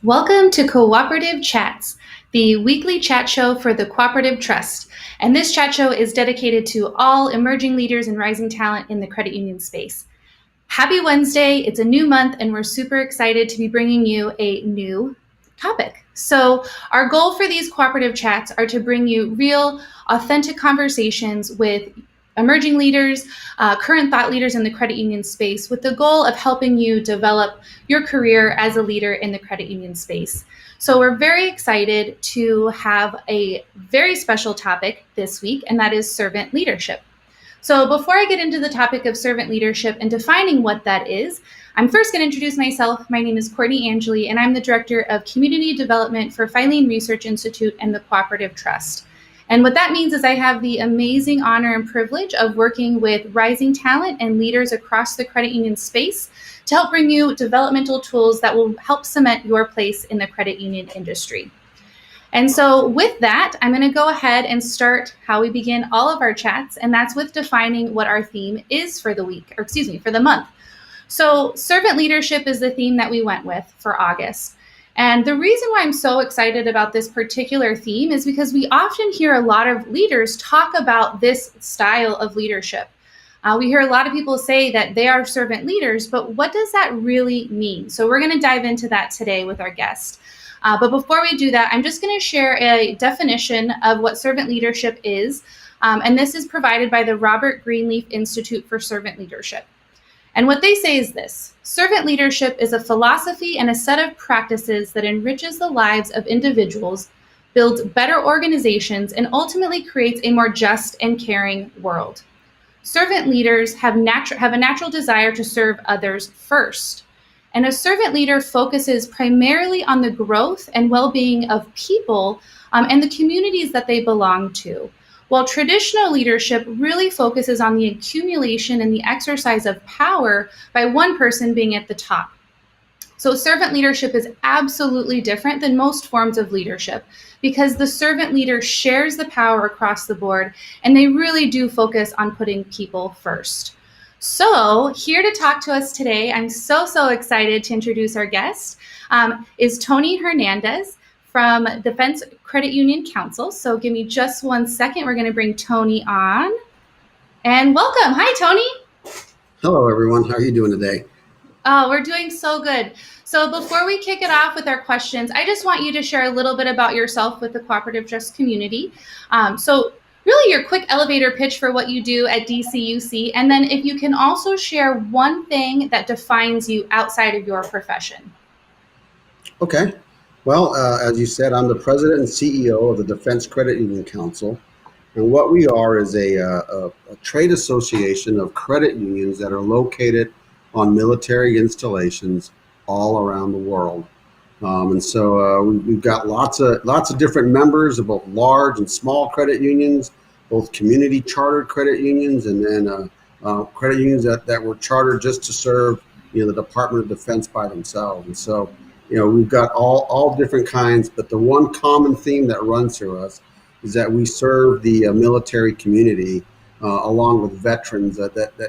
Welcome to Cooperative Chats, the weekly chat show for the Cooperative Trust. And this chat show is dedicated to all emerging leaders and rising talent in the credit union space. Happy Wednesday, it's a new month, and we're super excited to be bringing you a new topic. So our goal for these cooperative chats are to bring you real, authentic conversations with emerging leaders, current thought leaders in the credit union space, with the goal of helping you develop your career as a leader in the credit union space. So we're very excited to have a very special topic this week, and that is servant leadership. So before I get into the topic of servant leadership and defining what that is, I'm first going to introduce myself. My name is Courtney Angeli, and I'm the Director of Community Development for Filene Research Institute and the Cooperative Trust. And what that means is I have the amazing honor and privilege of working with rising talent and leaders across the credit union space to help bring you developmental tools that will help cement your place in the credit union industry. And so with that, I'm going to go ahead and start how we begin all of our chats, and that's with defining what our theme is for the week, or for the month. So servant leadership is the theme that we went with for August. And the reason why I'm so excited about this particular theme is because we often hear a lot of leaders talk about this style of leadership. We hear a lot of people say that they are servant leaders, but what does that really mean? So we're going to dive into that today with our guest. But before we do that, I'm just going to share a definition of what servant leadership is. And this is provided by the Robert Greenleaf Institute for Servant Leadership. And what they say is this: servant leadership is a philosophy and a set of practices that enriches the lives of individuals, builds better organizations, and ultimately creates a more just and caring world. Servant leaders have a natural desire to serve others first. And a servant leader focuses primarily on the growth and well-being of people and the communities that they belong to, while traditional leadership really focuses on the accumulation and the exercise of power by one person being at the top. So servant leadership is absolutely different than most forms of leadership because the servant leader shares the power across the board, and they really do focus on putting people first. So here to talk to us today, I'm so excited to introduce our guest, is Tony Hernandez from Defense Credit Union Council. So give me just 1 second. We're going to bring Tony on. And welcome. Hi, Tony. Hello, everyone. How are you doing today? Oh, we're doing so good. So before we kick it off with our questions, I just want you to share a little bit about yourself with the Cooperative Trust community. So really your quick elevator pitch for what you do at DCUC, and then if you can also share one thing that defines you outside of your profession. Okay. Well, as you said, I'm the president and CEO of the Defense Credit Union Council. And what we are is a trade association of credit unions that are located on military installations all around the world. And so we've got lots of different members of both large and small credit unions, both community chartered credit unions, and then credit unions that were chartered just to serve, the Department of Defense by themselves. And so, we've got all different kinds, but the one common theme that runs through us is that we serve the military community along with veterans that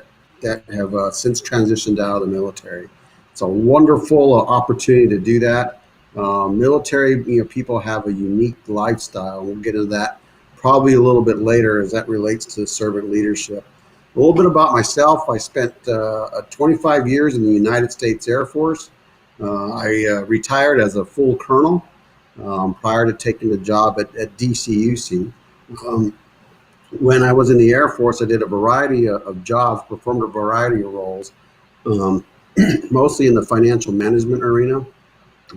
have since transitioned out of the military. It's a wonderful opportunity to do that. Military, people have a unique lifestyle. We'll get into that probably a little bit later as that relates to servant leadership. A little bit about myself. I spent 25 years in the United States Airforce. I retired as a full colonel prior to taking the job at DCUC. When I was in the Air Force, I did a variety of jobs, performed a variety of roles, mostly in the financial management arena.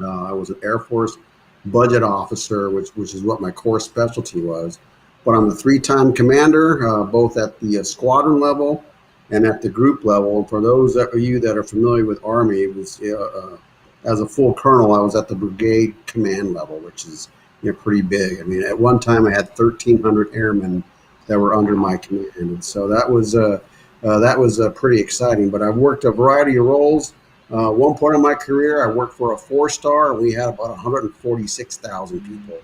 I was an Air Force budget officer, which is what my core specialty was. But I'm a 3-time commander, both at the squadron level and at the group level. And for those of you that are familiar with Army, it was as a full colonel, I was at the brigade command level, which is pretty big. I mean, at one time I had 1,300 airmen that were under my command, and so that was pretty exciting. But I've worked a variety of roles. One point in my career, I worked for a 4-star, and we had about 146,000 people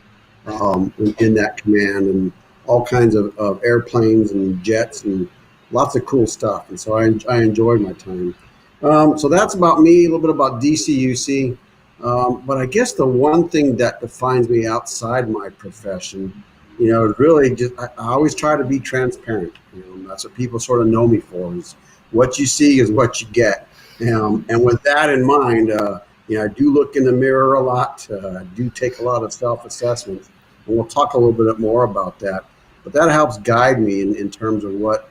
in that command, and all kinds of airplanes and jets and lots of cool stuff. And so I enjoyed my time. So that's about me, a little bit about DCUC. But I guess the one thing that defines me outside my profession, is really just I always try to be transparent. And that's what people sort of know me for, is what you see is what you get. And with that in mind, I do look in the mirror a lot. I do take a lot of self-assessments, and we'll talk a little bit more about that. But that helps guide me in terms of what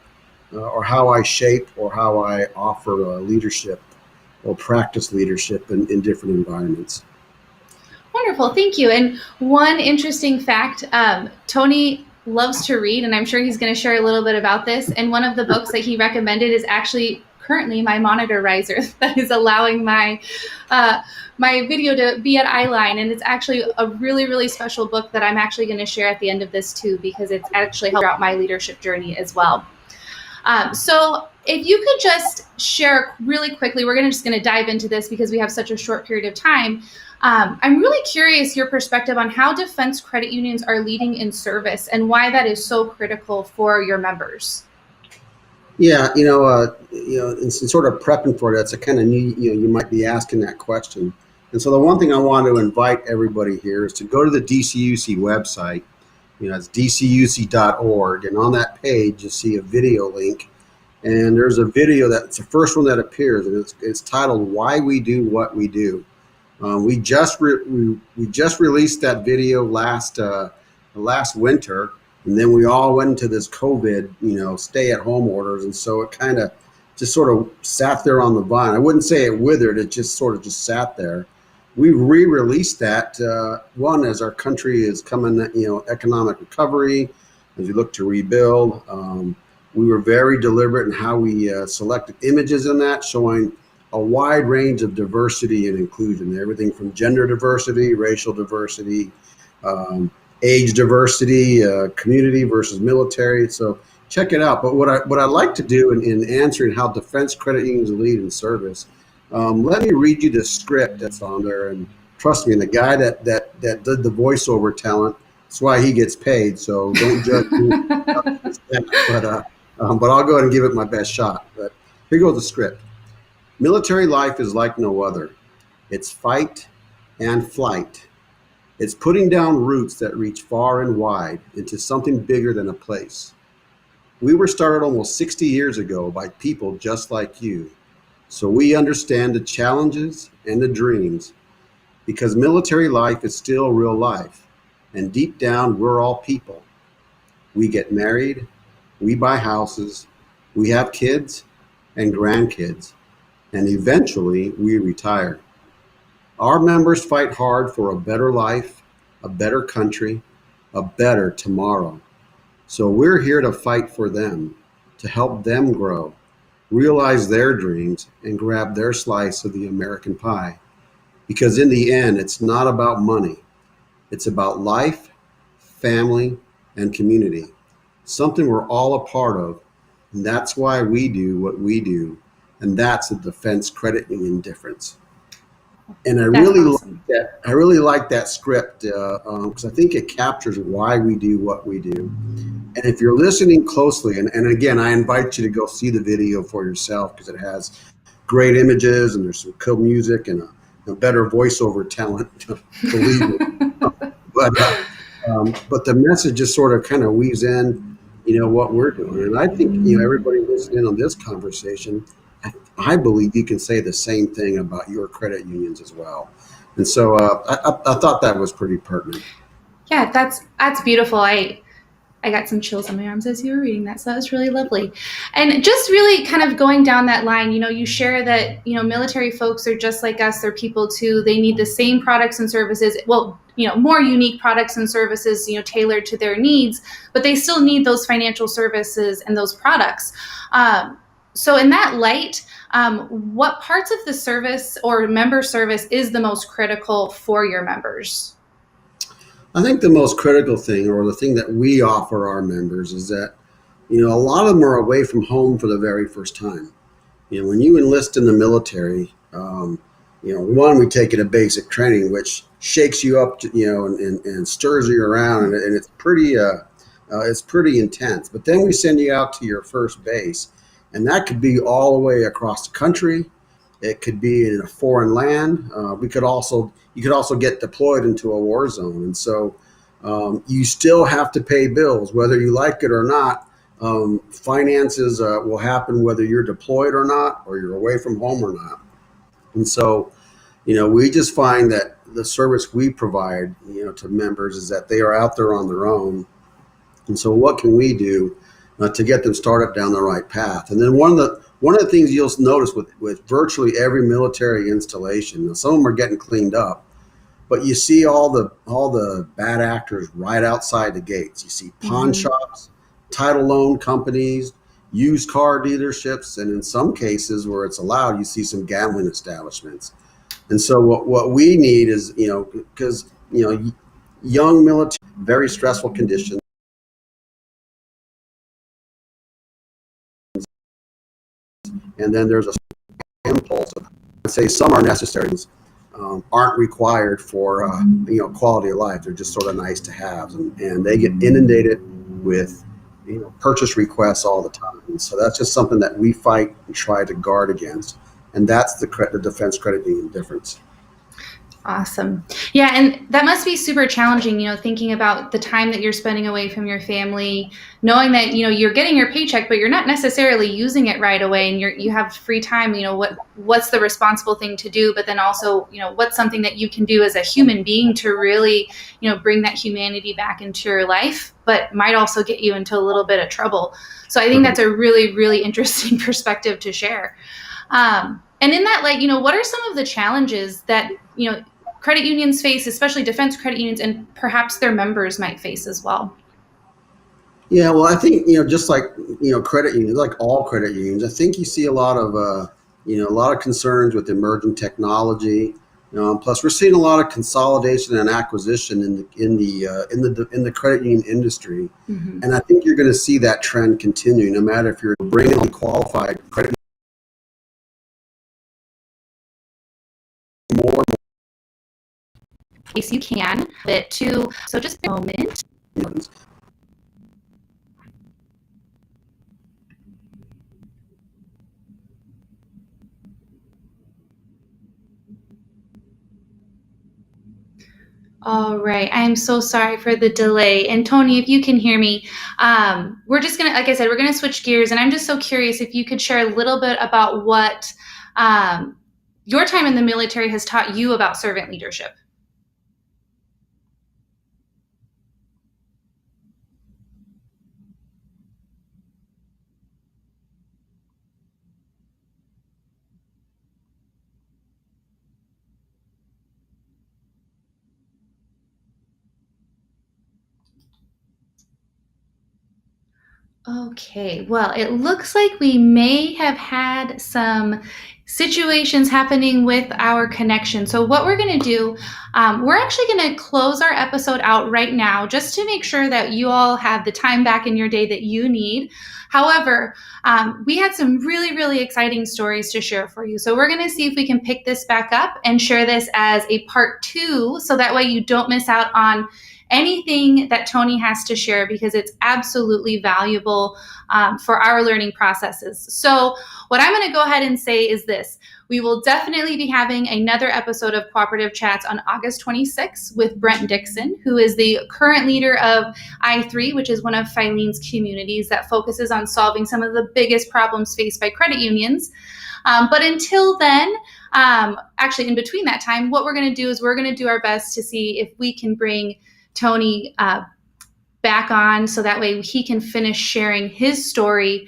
or how I shape or how I offer leadership or practice leadership in different environments. Wonderful, thank you. And one interesting fact, Tony loves to read, and I'm sure he's going to share a little bit about this. And one of the books that he recommended is actually currently my monitor riser that is allowing my video to be at eyeline. And it's actually a really, really special book that I'm actually going to share at the end of this too, because it's actually helped out my leadership journey as well. So if you could just share really quickly, we're just going to dive into this because we have such a short period of time. I'm really curious your perspective on how defense credit unions are leading in service and why that is so critical for your members. Yeah, in sort of prepping for that, it's a kind of new, you might be asking that question. And so the one thing I want to invite everybody here is to go to the DCUC website. It's dcuc.org, and on that page you see a video link, and there's a video that's the first one that appears, and it's titled "Why We Do What We Do." We just released that video last winter, and then we all went into this COVID, stay-at-home orders, and so it kind of just sort of sat there on the vine. I wouldn't say it withered; it just sort of just sat there. We re-released that one as our country is coming, economic recovery, as we look to rebuild. We were very deliberate in how we selected images in that, showing a wide range of diversity and inclusion, everything from gender diversity, racial diversity, age diversity, community versus military. So check it out. But what I'd like to do in answering how defense credit unions lead in service, let me read you the script that's on there. And trust me, the guy that did the voiceover talent, that's why he gets paid. So don't judge me. But I'll go ahead and give it my best shot. But here goes the script. Military life is like no other. It's fight and flight. It's putting down roots that reach far and wide into something bigger than a place. We were started almost 60 years ago by people just like you. So we understand the challenges and the dreams, because military life is still real life. And deep down, we're all people. We get married, we buy houses, we have kids and grandkids, and eventually we retire. Our members fight hard for a better life, a better country, a better tomorrow. So we're here to fight for them, to help them grow, realize their dreams, and grab their slice of the American pie. Because in the end, it's not about money. It's about life, family, and community. Something we're all a part of, and that's why we do what we do. And that's the defense credit union difference. And I really like that. I really like that script because I think it captures why we do what we do. And if you're listening closely, and again, I invite you to go see the video for yourself because it has great images and there's some cool music and a better voiceover talent, believe me. But the message just sort of kind of weaves in, what we're doing. And I think, everybody listening on this conversation, I believe you can say the same thing about your credit unions as well. And so I thought that was pretty pertinent. Yeah, that's beautiful. I got some chills on my arms as you were reading that, so that was really lovely. And just really kind of going down that line, you share that, military folks are just like us. They're people too. They need the same products and services. Well, more unique products and services, tailored to their needs, but they still need those financial services and those products. So in that light, what parts of the service or member service is the most critical for your members? I think the most critical thing, or the thing that we offer our members, is that, a lot of them are away from home for the very first time. When you enlist in the military, one, we take it a basic training, which shakes you up, and stirs you around, and it's pretty intense. But then we send you out to your first base, and that could be all the way across the country. It could be in a foreign land. You could also get deployed into a war zone, and so you still have to pay bills, whether you like it or not. Finances will happen whether you're deployed or not, or you're away from home or not. And so, we just find that the service we provide, to members is that they are out there on their own. And so what can we do to get them started down the right path? And then one of the things you'll notice with virtually every military installation, some of them are getting cleaned up, but you see all the bad actors right outside the gates. You see pawn shops, title loan companies, used car dealerships, and in some cases where it's allowed, you see some gambling establishments. And so what we need is, because young military, very stressful conditions. And then there's a impulse of, I'd say some are necessary, aren't required for quality of life. They're just sort of nice to have, and they get inundated with purchase requests all the time. And so that's just something that we fight and try to guard against, and that's the defense credit union difference. Awesome. Yeah, and that must be super challenging, thinking about the time that you're spending away from your family, knowing that, you're getting your paycheck, but you're not necessarily using it right away, and you have free time. What's the responsible thing to do, but then also, what's something that you can do as a human being to really, bring that humanity back into your life, but might also get you into a little bit of trouble. So I think that's a really, really interesting perspective to share. And in that light, what are some of the challenges that, credit unions face, especially defense credit unions, and perhaps their members might face as well? Yeah, well, I think, just like, credit unions, like all credit unions, I think you see a lot of concerns with emerging technology. Plus, we're seeing a lot of consolidation and acquisition in the credit union industry, and I think you're going to see that trend continue, no matter if you're bringing on qualified credit more. Case you can, but too. So just a moment. All right. I'm so sorry for the delay. And Tony, if you can hear me, we're just going to, like I said, we're going to switch gears. And I'm just so curious if you could share a little bit about what your time in the military has taught you about servant leadership. Okay, well, it looks like we may have had some situations happening with our connection. So what we're going to do, we're actually going to close our episode out right now just to make sure that you all have the time back in your day that you need. However, we had some really, really exciting stories to share for you. So we're going to see if we can pick this back up and share this as a part 2, so that way you don't miss out on anything that Tony has to share, because it's absolutely valuable for our learning processes. So what I'm going to go ahead and say is this: we will definitely be having another episode of Cooperative Chats on August 26th with Brent Dixon, who is the current leader of I3, which is one of Filene's communities that focuses on solving some of the biggest problems faced by credit unions. But until then, actually in between that time, what we're going to do is we're going to do our best to see if we can bring Tony back on, so that way he can finish sharing his story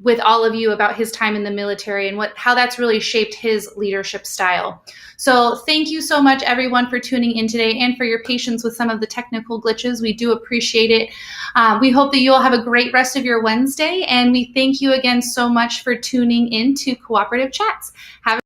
with all of you about his time in the military and how that's really shaped his leadership style. So thank you so much, everyone, for tuning in today and for your patience with some of the technical glitches. We do appreciate it. We hope that you all have a great rest of your Wednesday, and we thank you again so much for tuning in to Cooperative Chats. Have